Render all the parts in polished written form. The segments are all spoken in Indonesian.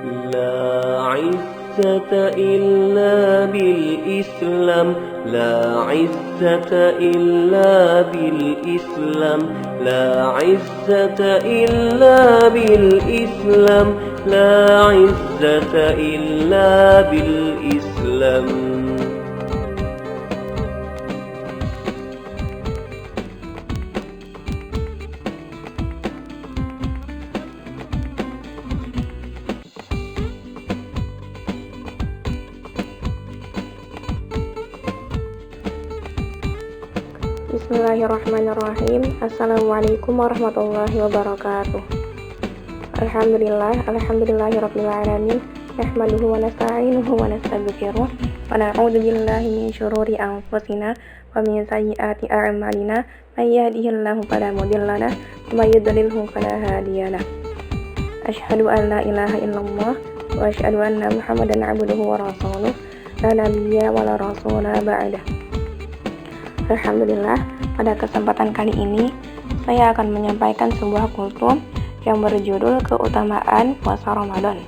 لا عزة إلا بالإسلام، لا عزة إلا بالإسلام، لا عزة إلا بالإسلام، لا عزة إلا بالإسلام. Bismillahirrahmanirrahim. Assalamualaikum warahmatullahi wabarakatuh. Alhamdulillahirrabbilalamin. Nahmaduhu wa nasta'inuhu wa nastaghfiruh wa na'udzu billahi min syururi anfusina wa min sayyiati a'malina. May yahdihillahu fala mudilla lahu wa may yudlilhu fala hadiya lahu. Asyhadu an la ilaha illallah wa asyhadu anna Muhammadan 'abduhu wa rasuluh. La nabiyya wa la rasula ba'dah. Alhamdulillah, pada kesempatan kali ini saya akan menyampaikan sebuah kultum yang berjudul keutamaan puasa Ramadan.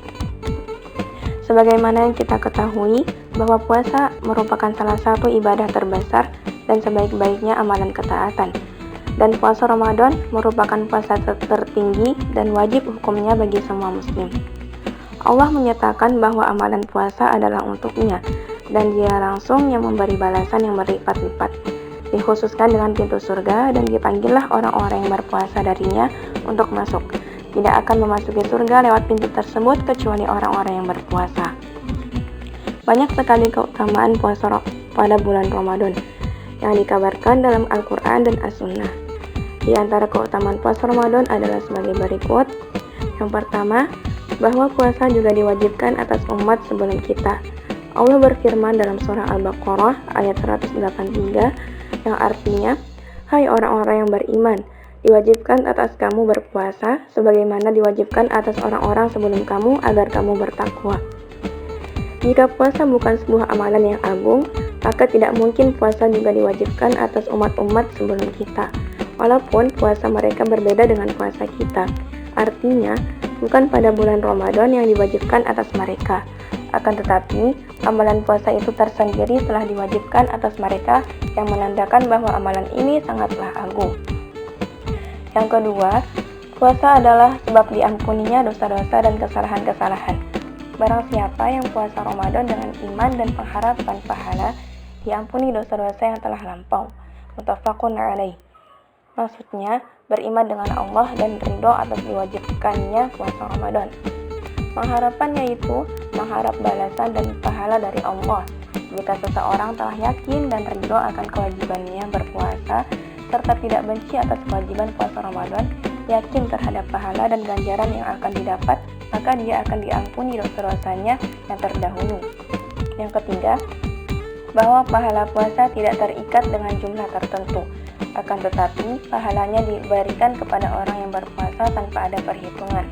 Sebagaimana yang kita ketahui bahwa puasa merupakan salah satu ibadah terbesar dan sebaik-baiknya amalan ketaatan. Dan puasa Ramadan merupakan puasa tertinggi dan wajib hukumnya bagi semua muslim. Allah menyatakan bahwa amalan puasa adalah untuknya dan Dia langsung yang memberi balasan yang berlipat-lipat. Dikhususkan dengan pintu surga dan dipanggillah orang-orang yang berpuasa darinya untuk masuk. Tidak akan memasuki surga lewat pintu tersebut kecuali orang-orang yang berpuasa. Banyak sekali keutamaan puasa pada bulan Ramadan yang dikabarkan dalam Al-Quran dan As-Sunnah. Di antara keutamaan puasa Ramadan adalah sebagai berikut. Yang pertama, bahwa puasa juga diwajibkan atas umat sebelum kita. Allah berfirman dalam surah Al-Baqarah ayat 183 yang artinya, hai orang-orang yang beriman, diwajibkan atas kamu berpuasa sebagaimana diwajibkan atas orang-orang sebelum kamu agar kamu bertakwa. Jika puasa bukan sebuah amalan yang agung, maka tidak mungkin puasa juga diwajibkan atas umat-umat sebelum kita, walaupun puasa mereka berbeda dengan puasa kita. Artinya, bukan pada bulan Ramadan yang diwajibkan atas mereka. Akan tetapi, amalan puasa itu tersendiri telah diwajibkan atas mereka yang menandakan bahwa amalan ini sangatlah agung. Yang kedua, puasa adalah sebab diampuninya dosa-dosa dan kesalahan-kesalahan. Barang siapa yang puasa Ramadan dengan iman dan pengharapan pahala, diampuni dosa-dosa yang telah lampau. Muttafaqun alaih. Maksudnya, beriman dengan Allah dan ridho atas diwajibkannya puasa Ramadan. Pengharapannya yaitu mengharap balasan dan pahala dari Allah. Jika seseorang telah yakin dan ridho akan kewajibannya berpuasa, serta tidak benci atas kewajiban puasa Ramadan, yakin terhadap pahala dan ganjaran yang akan didapat, maka dia akan diampuni dosa-dosanya yang terdahulu. Yang ketiga, bahwa pahala puasa tidak terikat dengan jumlah tertentu, akan tetapi pahalanya diberikan kepada orang yang berpuasa tanpa ada perhitungan.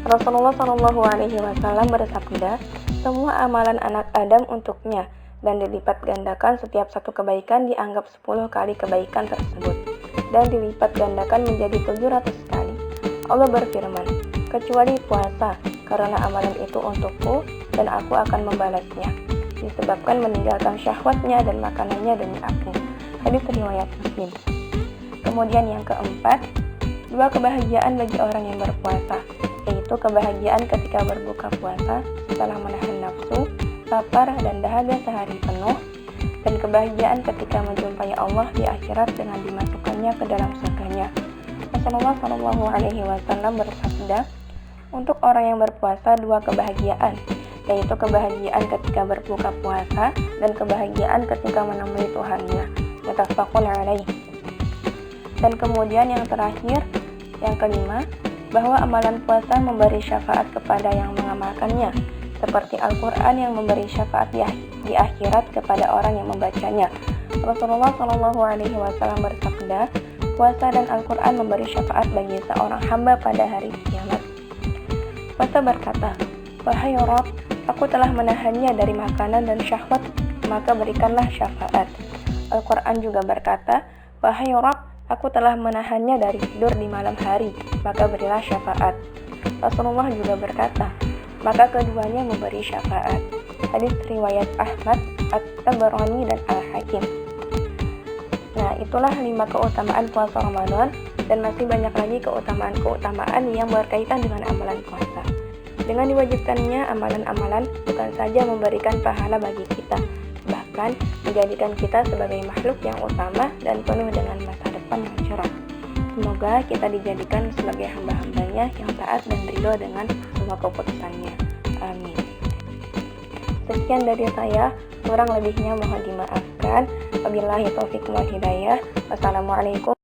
Rasulullah SAW bersabda, semua amalan anak Adam untuknya, dan dilipat gandakan setiap satu kebaikan dianggap 10 kali kebaikan tersebut, dan dilipat gandakan menjadi 700 kali. Allah berfirman, kecuali puasa, karena amalan itu untukku, dan aku akan membalasnya, disebabkan meninggalkan syahwatnya dan makanannya demi aku. Hadis riwayat Muslim. Kemudian yang keempat, dua kebahagiaan bagi orang yang berpuasa, yaitu kebahagiaan ketika berbuka puasa setelah menahan nafsu, lapar, dan dahaga sehari penuh, dan kebahagiaan ketika menjumpai Allah di akhirat dengan dimasukkannya ke dalam surganya. Rasulullah SAW bersabda, untuk orang yang berpuasa dua kebahagiaan, yaitu kebahagiaan ketika berbuka puasa dan kebahagiaan ketika menemui Tuhannya. Muttafaqun alaih. Dan kemudian yang terakhir, yang kelima, bahwa amalan puasa memberi syafaat kepada yang mengamalkannya, seperti Al-Quran yang memberi syafaat di akhirat kepada orang yang membacanya. Rasulullah SAW bersabda, puasa dan Al-Quran memberi syafaat bagi seorang hamba pada hari kiamat. Puasa berkata, wahai Rabb, aku telah menahannya dari makanan dan syahwat, maka berikanlah syafaat. Al-Quran juga berkata, wahai Rabb, aku telah menahannya dari tidur di malam hari, maka berilah syafaat. Rasulullah juga berkata, maka keduanya memberi syafaat. Hadis riwayat Ahmad, At-Tabarani, dan Al-Hakim. Nah, itulah 5 keutamaan puasa Ramadan, dan masih banyak lagi keutamaan-keutamaan yang berkaitan dengan amalan puasa. Dengan diwajibkannya amalan-amalan bukan saja memberikan pahala bagi kita, bahkan menjadikan kita sebagai makhluk yang utama dan penuh dengan masa depan yang cerah. Semoga kita dijadikan sebagai hamba-hambanya yang taat dan ridho dengan semua keputusannya. Amin. Sekian dari saya, kurang lebihnya mohon dimaafkan. Wabillahi taufiq wal hidayah. Wassalamualaikum